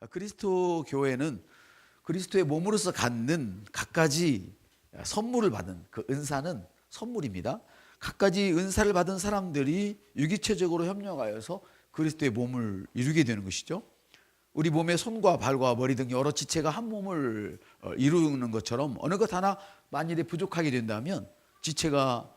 그리스도 교회는 그리스도의 몸으로서 갖는 갖가지 선물을 받은 그 은사는 선물입니다. 갖가지 은사를 받은 사람들이 유기체적으로 협력하여서 그리스도의 몸을 이루게 되는 것이죠. 우리 몸의 손과 발과 머리 등 여러 지체가 한 몸을 이루는 것처럼 어느 것 하나 만일에 부족하게 된다면 지체가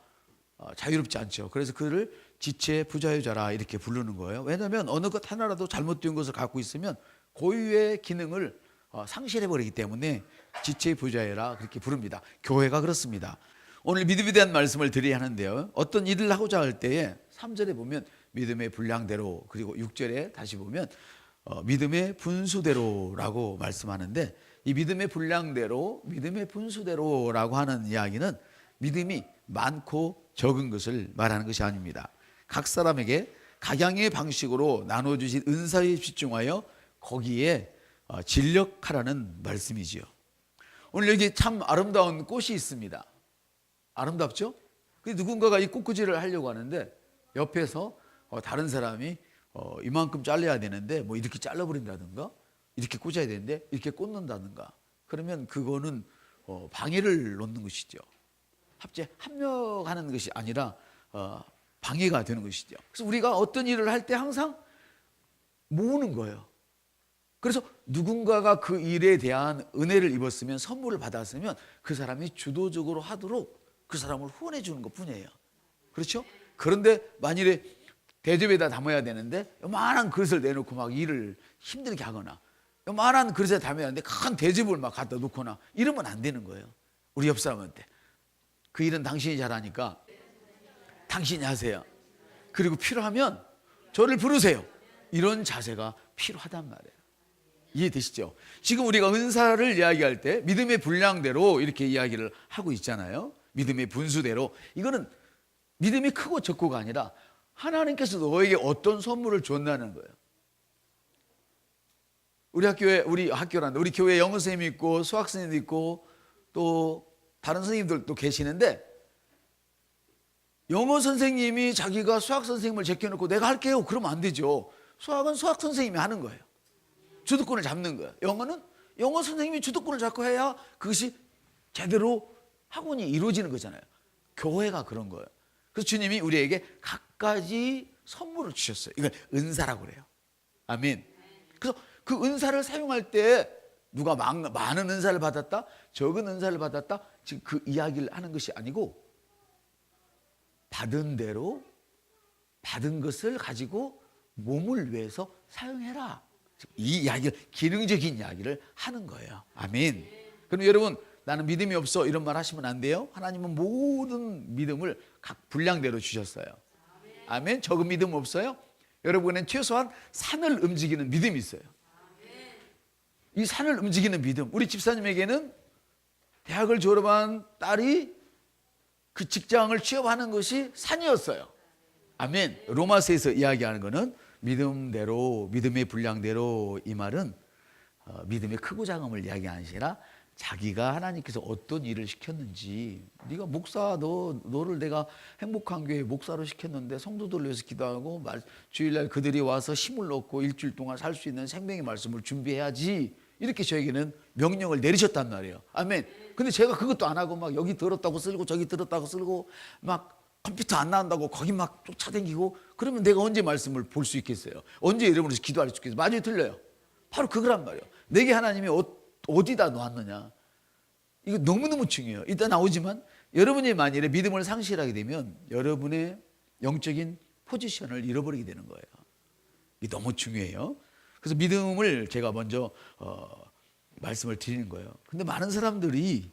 자유롭지 않죠. 그래서 그를 지체 부자유자라 이렇게 부르는 거예요. 왜냐하면 어느 것 하나라도 잘못된 것을 갖고 있으면 고유의 기능을 상실해버리기 때문에 지체 부자유라 그렇게 부릅니다. 교회가 그렇습니다. 오늘 믿음에 대한 말씀을 드려야 하는데요, 어떤 일을 하고자 할 때에 3절에 보면 믿음의 분량대로, 그리고 6절에 다시 보면 믿음의 분수대로라고 말씀하는데, 이 믿음의 분량대로, 믿음의 분수대로라고 하는 이야기는 믿음이 많고 적은 것을 말하는 것이 아닙니다. 각 사람에게 각양의 방식으로 나눠주신 은사에 집중하여 거기에 진력하라는 말씀이지요. 오늘 여기 참 아름다운 꽃이 있습니다. 아름답죠? 누군가가 이 꽃꽂이를 하려고 하는데 옆에서 다른 사람이 이만큼 잘라야 되는데 뭐 이렇게 잘라버린다든가, 이렇게 꽂아야 되는데 이렇게 꽂는다든가, 그러면 그거는 방해를 놓는 것이죠. 합력하는 것이 아니라 방해가 되는 것이죠. 그래서 우리가 어떤 일을 할 때 항상 모으는 거예요. 그래서 누군가가 그 일에 대한 은혜를 입었으면, 선물을 받았으면 그 사람이 주도적으로 하도록 그 사람을 후원해 주는 것 뿐이에요. 그렇죠? 그런데 만일에 대접에다 담아야 되는데 요만한 그릇을 내놓고 막 일을 힘들게 하거나, 요만한 그릇에 담아야 하는데 큰 대접을 막 갖다 놓거나 이러면 안 되는 거예요. 우리 옆 사람한테 그 일은 당신이 잘하니까 당신이 하세요. 그리고 필요하면 저를 부르세요. 이런 자세가 필요하단 말이에요. 이해되시죠? 지금 우리가 은사를 이야기할 때 믿음의 분량대로 이렇게 이야기를 하고 있잖아요. 믿음의 분수대로. 이거는 믿음이 크고 적고가 아니라 하나님께서 너에게 어떤 선물을 줬다는 거예요. 우리 교회에 영어 선생님이 있고 수학 선생님도 있고 또 다른 선생님들도 계시는데, 영어 선생님이 자기가 수학 선생님을 제껴놓고 내가 할게요 그러면 안 되죠. 수학은 수학 선생님이 하는 거예요. 주도권을 잡는 거예요. 영어는 영어 선생님이 주도권을 잡고 해야 그것이 제대로 학원이 이루어지는 거잖아요. 교회가 그런 거예요. 그래서 주님이 우리에게 각가지 선물을 주셨어요. 이걸 은사라고 그래요. 아멘. 그래서 그 은사를 사용할 때 누가 많은 은사를 받았다, 적은 은사를 받았다, 지금 그 이야기를 하는 것이 아니고, 받은 대로 받은 것을 가지고 몸을 위해서 사용해라. 이 이야기를, 기능적인 이야기를 하는 거예요. 아멘. 그럼 여러분, 나는 믿음이 없어 이런 말 하시면 안 돼요. 하나님은 모든 믿음을 각 분량대로 주셨어요. 아멘. 적은 믿음 없어요. 여러분은 최소한 산을 움직이는 믿음이 있어요. 이 산을 움직이는 믿음. 우리 집사님에게는 대학을 졸업한 딸이 그 직장을 취업하는 것이 산이었어요. 아멘. 로마서에서 이야기하는 것은 믿음대로, 믿음의 분량대로, 이 말은 믿음의 크고 작음을 이야기하는 것이 아니라 자기가 하나님께서 어떤 일을 시켰는지, 네가 목사, 너를 내가 행복한 교회 목사로 시켰는데 성도들을 위해서 기도하고 주일날 그들이 와서 힘을 얻고 일주일 동안 살 수 있는 생명의 말씀을 준비해야지, 이렇게 저에게는 명령을 내리셨단 말이에요. 아멘. 근데 제가 그것도 안 하고 막 여기 들었다고 쓸고 저기 들었다고 쓸고 막 컴퓨터 안 나온다고 거기 막 쫓아다니고, 그러면 내가 언제 말씀을 볼 수 있겠어요? 언제 여러분이 기도할 수 있겠어요? 맞아요, 틀려요? 바로 그거란 말이에요. 내게 하나님이 어디다 놓았느냐, 이거 너무너무 중요해요. 이따 나오지만 여러분이 만일에 믿음을 상실하게 되면 여러분의 영적인 포지션을 잃어버리게 되는 거예요. 이게 너무 중요해요. 그래서 믿음을 제가 먼저 말씀을 드리는 거예요. 근데 많은 사람들이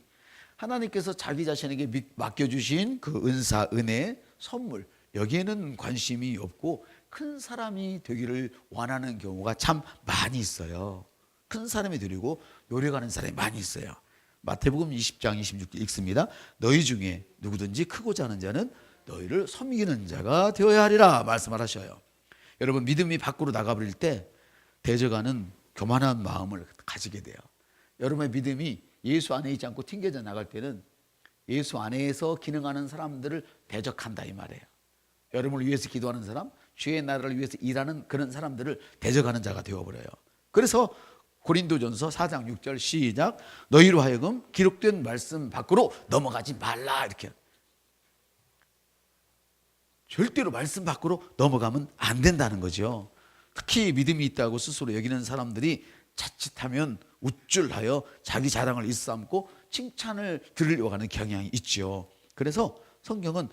하나님께서 자기 자신에게 맡겨주신 그 은사, 은혜, 선물, 여기에는 관심이 없고 큰 사람이 되기를 원하는 경우가 참 많이 있어요. 큰 사람이 되려고 노력하는 사람이 많이 있어요. 마태복음 20장 26절 읽습니다. 너희 중에 누구든지 크고자 하는 자는 너희를 섬기는 자가 되어야 하리라 말씀을 하셔요. 여러분, 믿음이 밖으로 나가버릴 때 대적하는 교만한 마음을 가지게 돼요. 여러분의 믿음이 예수 안에 있지 않고 튕겨져 나갈 때는 예수 안에서 기능하는 사람들을 대적한다 이 말이에요. 여러분을 위해서 기도하는 사람, 주의 나라를 위해서 일하는 그런 사람들을 대적하는 자가 되어버려요. 그래서 고린도전서 4장 6절 시작. 너희로 하여금 기록된 말씀 밖으로 넘어가지 말라. 이렇게. 절대로 말씀 밖으로 넘어가면 안 된다는 거죠. 특히 믿음이 있다고 스스로 여기는 사람들이 자칫하면 우쭐하여 자기 자랑을 일삼고 칭찬을 들으려고 하는 경향이 있죠. 그래서 성경은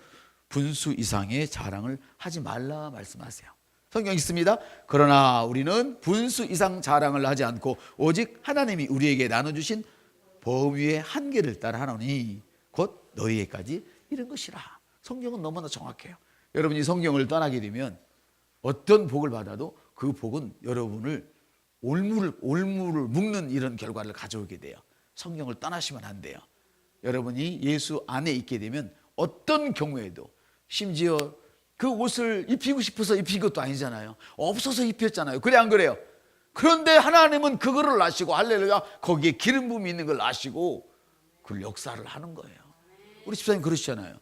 분수 이상의 자랑을 하지 말라 말씀하세요. 성경 있습니다. 그러나 우리는 분수 이상 자랑을 하지 않고 오직 하나님이 우리에게 나눠주신 범위의 한계를 따라 하노니 곧 너희에게까지 이른 것이라. 성경은 너무나 정확해요. 여러분이 성경을 떠나게 되면 어떤 복을 받아도 그 복은 여러분을 올무를 묶는 이런 결과를 가져오게 돼요. 성경을 떠나시면 안 돼요. 여러분이 예수 안에 있게 되면 어떤 경우에도, 심지어 그 옷을 입히고 싶어서 입힌 것도 아니잖아요. 없어서 입혔잖아요. 그래 안 그래요? 그런데 하나님은 그거를 아시고, 할렐루야, 거기에 기름 부음이 있는 걸 아시고 그걸 역사를 하는 거예요. 우리 집사님 그러시잖아요.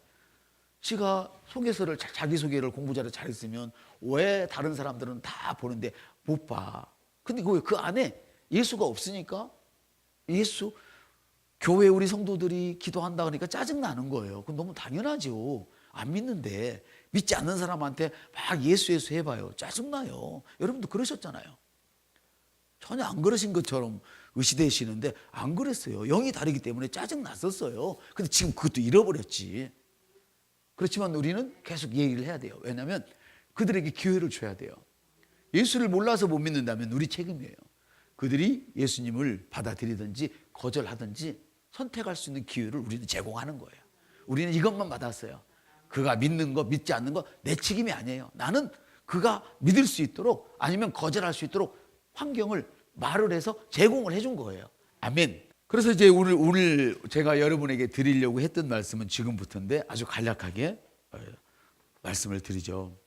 지가 소개서를, 자기소개를 공부 잘했으면 왜 다른 사람들은 다 보는데 못 봐? 근데 그 안에 예수가 없으니까, 예수, 교회 우리 성도들이 기도한다 그러니까 짜증나는 거예요. 그건 너무 당연하죠. 안 믿는데, 믿지 않는 사람한테 막 예수 해봐요. 짜증나요. 여러분도 그러셨잖아요. 전혀 안 그러신 것처럼 의시되시는데 안 그랬어요. 영이 다르기 때문에 짜증났었어요. 근데 지금 그것도 잃어버렸지. 그렇지만 우리는 계속 얘기를 해야 돼요. 왜냐하면 그들에게 기회를 줘야 돼요. 예수를 몰라서 못 믿는다면 우리 책임이에요. 그들이 예수님을 받아들이든지 거절하든지 선택할 수 있는 기회를 우리는 제공하는 거예요. 우리는 이것만 받았어요. 그가 믿는 거 믿지 않는 거 내 책임이 아니에요. 나는 그가 믿을 수 있도록, 아니면 거절할 수 있도록 환경을 말을 해서 제공을 해준 거예요. 아멘. 그래서 이제 오늘 제가 여러분에게 드리려고 했던 말씀은 지금부터인데 아주 간략하게 말씀을 드리죠.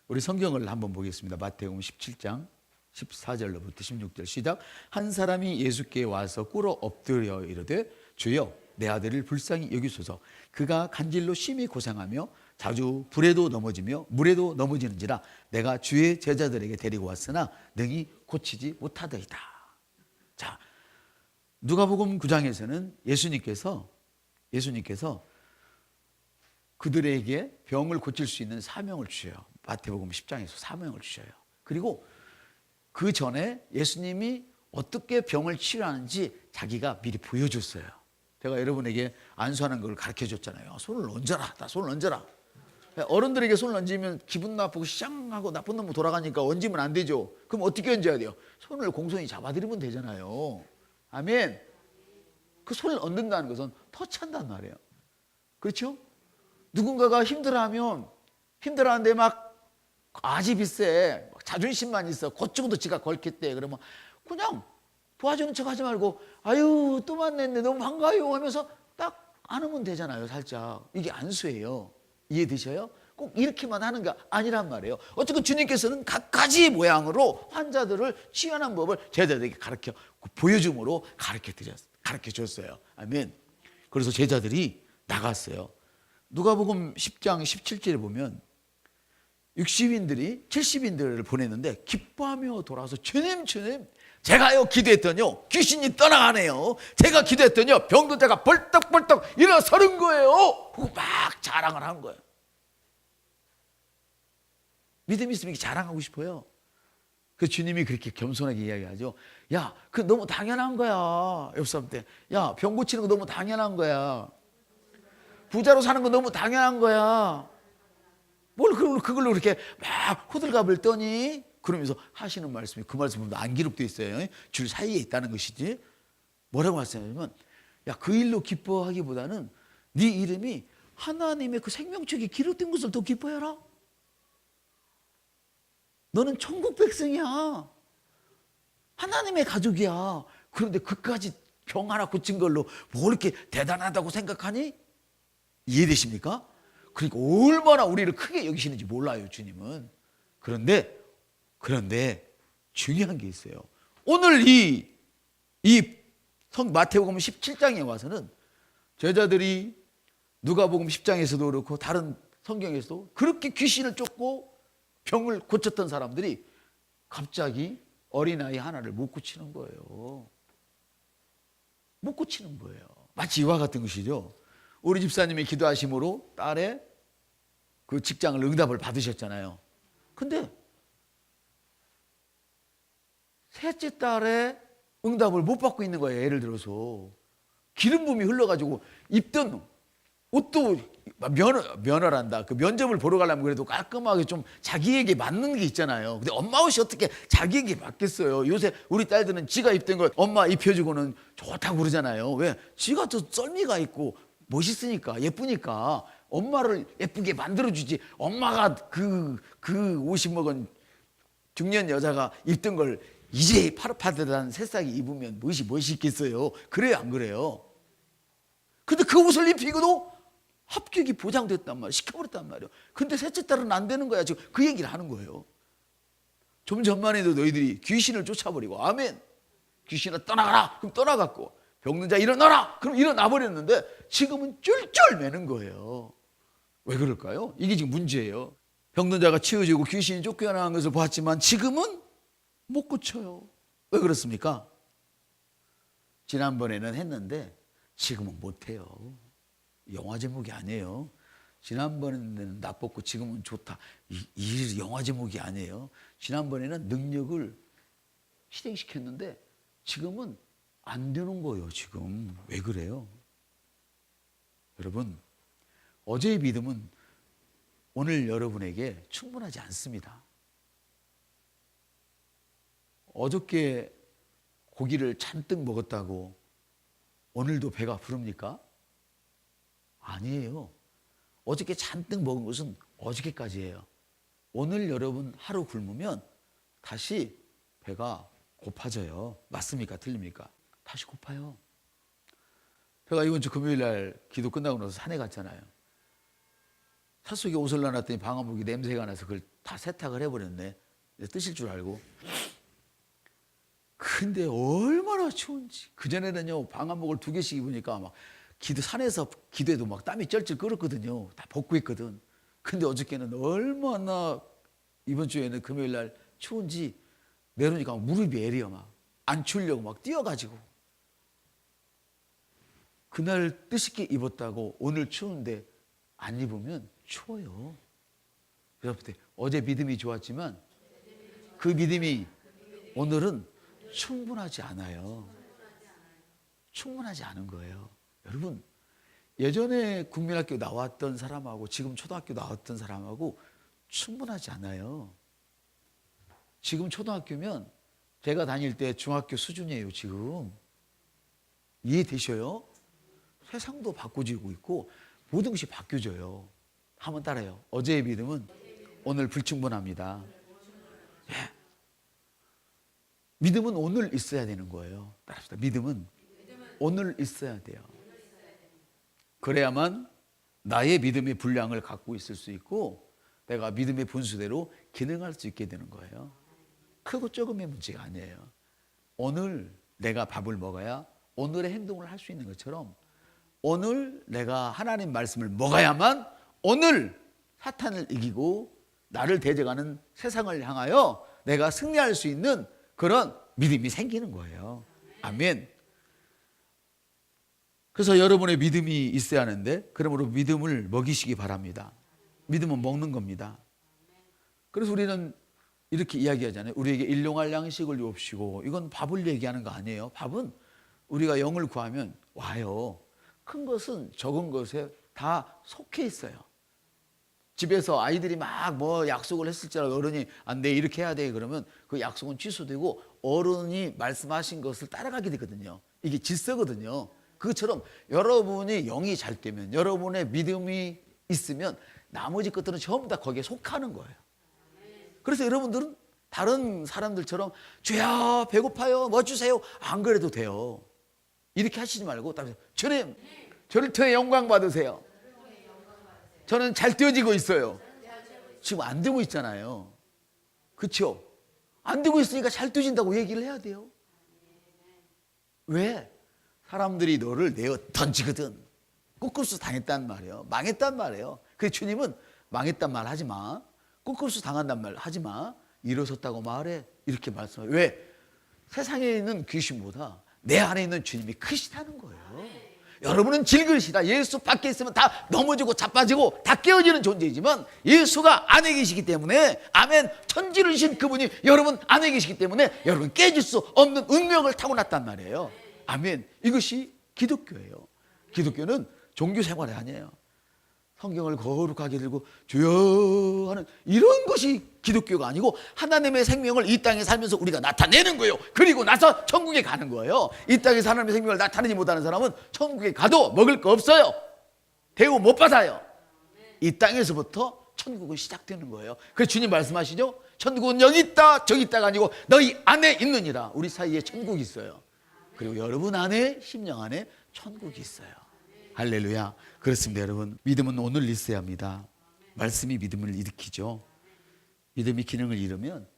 우리 성경을 한번 보겠습니다. 마태복음 17장 14절로부터 16절 시작. 한 사람이 예수께 와서 꿇어 엎드려 이르되 주여 내 아들을 불쌍히 여기소서. 그가 간질로 심히 고생하며 자주 불에도 넘어지며 물에도 넘어지는지라 내가 주의 제자들에게 데리고 왔으나 능히 고치지 못하더이다. 자, 누가복음 9장에서는 예수님께서 그들에게 병을 고칠 수 있는 사명을 주셔요. 마태복음 10장에서 사명을 주셔요. 그리고 그 전에 예수님이 어떻게 병을 치료하는지 자기가 미리 보여줬어요. 제가 여러분에게 안수하는 걸 가르쳐 줬잖아요. 손을 얹어라. 다 손을 얹어라. 어른들에게 손을 얹으면 기분 나쁘고 시장하고 나쁜 놈으로 돌아가니까 얹으면 안 되죠. 그럼 어떻게 얹어야 돼요? 손을 공손히 잡아드리면 되잖아요. 아멘. 그 손을 얹는다는 것은 터치한다는 말이에요. 그렇죠? 누군가가 힘들어하는데 막 아지비세, 자존심만 있어. 그쪽도 지가 걸겠대. 그러면 그냥 도와주는 척 하지 말고 아유 또 만났네 너무 반가워요 하면서 딱 안으면 되잖아요. 살짝. 이게 안수예요. 이해되셔요? 꼭 이렇게만 하는 게 아니란 말이에요. 어쨌든 주님께서는 갖가지 모양으로 환자들을 치유하는 법을 제자들에게 보여줌으로 가르쳐 줬어요. 아멘. 그래서 제자들이 나갔어요. 누가복음 10장 17절에 보면 60인들이 70인들을 보냈는데 기뻐하며 돌아와서 주님 제가요 기도했더니요 귀신이 떠나가네요. 제가 기도했더니요 병든 자가 벌떡벌떡 일어서는 거예요. 그거 막 자랑을 한 거예요. 믿음이 있으면 자랑하고 싶어요. 그 주님이 그렇게 겸손하게 이야기하죠. 야, 그 너무 당연한 거야. 옆 사람한테 야, 병 고치는 거 너무 당연한 거야. 부자로 사는 거 너무 당연한 거야. 뭘 그걸로 그렇게 막 호들갑을 떠니? 그러면서 하시는 말씀이, 그 말씀이 안 기록되어 있어요. 줄 사이에 있다는 것이지. 뭐라고 하시냐면 야, 그 일로 기뻐하기보다는 네 이름이 하나님의 그 생명책에 기록된 것을 더 기뻐해라. 너는 천국 백성이야. 하나님의 가족이야. 그런데 그까지 병 하나 고친 걸로 뭐 이렇게 대단하다고 생각하니? 이해되십니까? 그러니까 얼마나 우리를 크게 여기시는지 몰라요, 주님은. 그런데 중요한 게 있어요. 오늘 이 마태복음 17장에 와서는 제자들이 누가복음 10장에서도 그렇고 다른 성경에서도 그렇게 귀신을 쫓고 병을 고쳤던 사람들이 갑자기 어린아이 하나를 못 고치는 거예요. 못 고치는 거예요. 마치 이와 같은 것이죠. 우리 집사님이 기도하심으로 딸의 그 직장을 응답을 받으셨잖아요. 근데 셋째 딸의 응답을 못 받고 있는 거예요. 예를 들어서 기름 부음이 흘러가지고 입던 옷도 면허란다. 그 면접을 보러 가려면 그래도 깔끔하게 좀 자기에게 맞는 게 있잖아요. 근데 엄마 옷이 어떻게 자기에게 맞겠어요? 요새 우리 딸들은 지가 입던 걸 엄마 입혀주고는 좋다고 그러잖아요. 왜? 지가 더 썰미가 있고 멋있으니까, 예쁘니까 엄마를 예쁘게 만들어주지. 엄마가 그 옷이 먹은 중년 여자가 입던 걸 이제 파릇파릇한 새싹이 입으면 멋이 있겠어요? 그래요, 안 그래요? 근데 그 옷을 입히고도 합격이 보장됐단 말이에요. 시켜버렸단 말이에요. 근데 셋째 딸은 안 되는 거야. 지금 그 얘기를 하는 거예요. 좀 전만 해도 너희들이 귀신을 쫓아버리고, 아멘, 귀신아 떠나가라. 그럼 떠나갔고, 병든 자 일어나라. 그럼 일어나 버렸는데 지금은 쫄쫄 매는 거예요. 왜 그럴까요? 이게 지금 문제예요. 병든 자가 치유지고 귀신이 쫓겨나는 것을 보았지만 지금은 못 고쳐요. 왜 그렇습니까? 지난번에는 했는데 지금은 못해요. 영화 제목이 아니에요. 지난번에는 나빴고 지금은 좋다. 이 영화 제목이 아니에요. 지난번에는 능력을 실행시켰는데 지금은 안 되는 거예요. 지금 왜 그래요? 여러분, 어제의 믿음은 오늘 여러분에게 충분하지 않습니다. 어저께 고기를 잔뜩 먹었다고 오늘도 배가 부릅니까? 아니에요. 어저께 잔뜩 먹은 것은 어저께까지예요. 오늘 여러분 하루 굶으면 다시 배가 고파져요. 맞습니까? 틀립니까? 다시 고파요. 제가 이번 주 금요일 날 기도 끝나고 나서 산에 갔잖아요. 삿속에 옷을 놔놨더니 방화복이 냄새가 나서 그걸 다 세탁을 해버렸네. 뜨실 줄 알고. 근데 얼마나 추운지. 그전에는요, 방화복을 2개씩 입으니까 막 산에서 기도해도 막 땀이 쩔쩔 끓었거든요. 다 벗고 있거든. 근데 어저께는 얼마나 이번 주에는 금요일 날 추운지 내려오니까 무릎이 애려 막. 안 추우려고 막 뛰어가지고. 그날 뜻있게 입었다고 오늘 추운데 안 입으면 추워요. 그래서 어제 믿음이 좋았지만 그 믿음이 오늘은 충분하지 않아요. 충분하지 않은 거예요. 여러분, 예전에 국민학교 나왔던 사람하고 지금 초등학교 나왔던 사람하고 충분하지 않아요. 지금 초등학교면 제가 다닐 때 중학교 수준이에요. 지금 이해되셔요? 세상도 바꿔지고 있고 모든 것이 바뀌어져요. 한번 따라요. 어제의 믿음은 오늘 불충분합니다. 예. 믿음은 오늘 있어야 되는 거예요. 따라합시다. 믿음은 오늘 있어야 돼요. 그래야만 나의 믿음의 분량을 갖고 있을 수 있고 내가 믿음의 분수대로 기능할 수 있게 되는 거예요. 크고 조금의 문제가 아니에요. 오늘 내가 밥을 먹어야 오늘의 행동을 할 수 있는 것처럼 오늘 내가 하나님 말씀을 먹어야만 오늘 사탄을 이기고 나를 대적하는 세상을 향하여 내가 승리할 수 있는 그런 믿음이 생기는 거예요. 아멘. 그래서 여러분의 믿음이 있어야 하는데 그러므로 믿음을 먹이시기 바랍니다. 믿음은 먹는 겁니다. 그래서 우리는 이렇게 이야기하잖아요. 우리에게 일용할 양식을 주옵시고. 이건 밥을 얘기하는 거 아니에요. 밥은 우리가 영을 구하면 와요. 큰 것은 적은 것에 다 속해 있어요. 집에서 아이들이 막 뭐 약속을 했을지라도 어른이 안 돼 이렇게 해야 돼 그러면 그 약속은 취소되고 어른이 말씀하신 것을 따라가게 되거든요. 이게 질서거든요. 그것처럼 여러분이 영이 잘 되면 여러분의 믿음이 있으면 나머지 것들은 전부 다 거기에 속하는 거예요. 그래서 여러분들은 다른 사람들처럼 주여 배고파요 뭐 주세요 안 그래도 돼요. 이렇게 하시지 말고 주님 저를 통해 영광 받으세요. 저는 잘 되어지고 있어요. 지금 안 되고 있잖아요. 그렇죠? 안 되고 있으니까 잘 되어진다고 얘기를 해야 돼요. 왜? 사람들이 너를 내어 던지거든. ቁ꾸스 당했단 말이에요. 망했단 말이에요. 그래서 주님은 망했단 말 하지 마. ቁ꾸스 당한단 말 하지 마. 일어섰다고 말해. 이렇게 말씀해요. 왜? 세상에 있는 귀신보다 내 안에 있는 주님이 크시다는 거예요. 여러분은 질그릇이다. 예수 밖에 있으면 다 넘어지고 자빠지고 다 깨어지는 존재이지만 예수가 안에 계시기 때문에, 아멘, 천지를 주신 그분이 여러분 안에 계시기 때문에 여러분 깨질 수 없는 운명을 타고났단 말이에요. 아멘. 이것이 기독교예요. 기독교는 종교 생활이 아니에요. 성경을 거룩하게 들고 주여 하는 이런 것이 기독교가 아니고 하나님의 생명을 이 땅에 살면서 우리가 나타내는 거예요. 그리고 나서 천국에 가는 거예요. 이 땅에서 하나님의 생명을 나타내지 못하는 사람은 천국에 가도 먹을 거 없어요. 대우 못 받아요. 이 땅에서부터 천국은 시작되는 거예요. 그래서 주님 말씀하시죠. 천국은 여기 있다 저기 있다가 아니고 너희 안에 있느니라. 우리 사이에 천국이 있어요. 그리고 여러분 안에, 심령 안에 천국이 있어요. 할렐루야. 그렇습니다. 여러분, 믿음은 오늘 있어야 합니다. 말씀이 믿음을 일으키죠. 믿음이 기능을 잃으면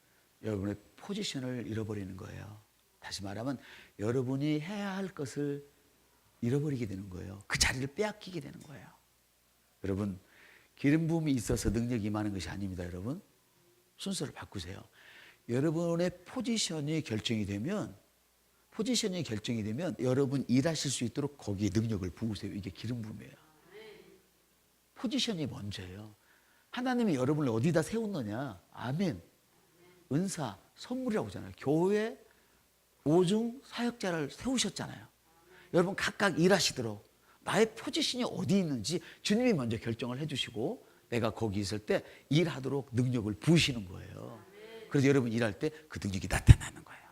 여러분의 포지션을 잃어버리는 거예요. 다시 말하면 여러분이 해야 할 것을 잃어버리게 되는 거예요. 그 자리를 빼앗기게 되는 거예요. 여러분, 기름 부음이 있어서 능력이 임하는 것이 아닙니다. 여러분, 순서를 바꾸세요. 여러분의 포지션이 결정이 되면 여러분 일하실 수 있도록 거기에 능력을 부으세요. 이게 기름 부음이에요. 포지션이 먼저예요. 하나님이 여러분을 어디다 세웠느냐? 아멘. 은사, 선물이라고 하잖아요. 교회 오중 사역자를 세우셨잖아요. 여러분 각각 일하시도록 나의 포지션이 어디 있는지 주님이 먼저 결정을 해주시고 내가 거기 있을 때 일하도록 능력을 부으시는 거예요. 그래서 여러분 일할 때 그 능력이 나타나는 거예요.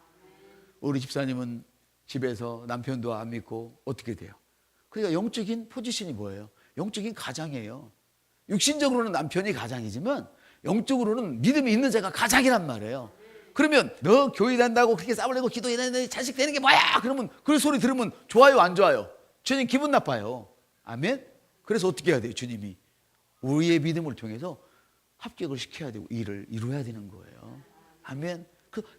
우리 집사님은 집에서 남편도 안 믿고 어떻게 돼요? 그러니까 영적인 포지션이 뭐예요? 영적인 가장이에요. 육신적으로는 남편이 가장이지만 영적으로는 믿음이 있는 자가 가장이란 말이에요. 그러면 너 교회 다닌다고 그렇게 싸움 내고 기도해야 되는데 자식 되는 게 뭐야? 그러면 그 소리 들으면 좋아요 안 좋아요? 주님 기분 나빠요. 아멘? 그래서 어떻게 해야 돼요? 주님이 우리의 믿음을 통해서 합격을 시켜야 되고 일을 이루어야 되는 거예요. 아멘?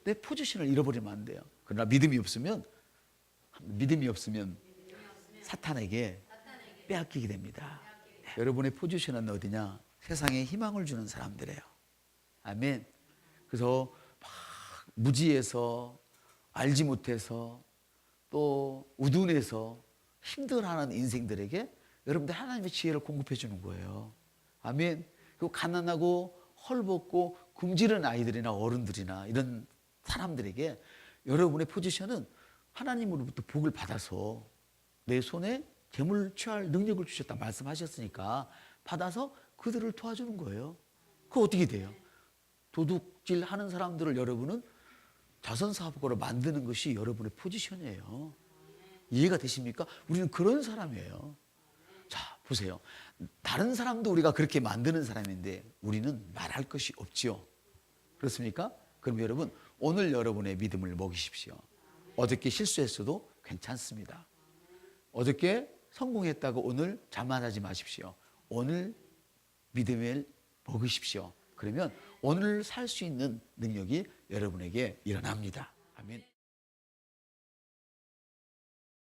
내 포지션을 잃어버리면 안 돼요. 그러나 믿음이 없으면 사탄에게 빼앗기게 됩니다. 네, 여러분의 포지션은 어디냐? 세상에 희망을 주는 사람들이에요. 아멘. 그래서 막 무지해서 알지 못해서 또 우둔해서 힘들어하는 인생들에게 여러분들 하나님의 지혜를 공급해 주는 거예요. 아멘. 그리고 가난하고 헐벗고 굶주린 아이들이나 어른들이나 이런 사람들에게 여러분의 포지션은 하나님으로부터 복을 받아서 내 손에 재물 취할 능력을 주셨다 말씀하셨으니까 받아서 그들을 도와주는 거예요. 그거 어떻게 돼요? 도둑질 하는 사람들을 여러분은 자선사업가로 만드는 것이 여러분의 포지션이에요. 이해가 되십니까? 우리는 그런 사람이에요. 자, 보세요. 다른 사람도 우리가 그렇게 만드는 사람인데 우리는 말할 것이 없지요. 그렇습니까? 그럼 여러분, 오늘 여러분의 믿음을 먹이십시오. 어저께 실수했어도 괜찮습니다. 어저께 성공했다고 오늘 자만하지 마십시오. 오늘 믿음을 먹으십시오. 그러면 오늘 살 수 있는 능력이 여러분에게 일어납니다.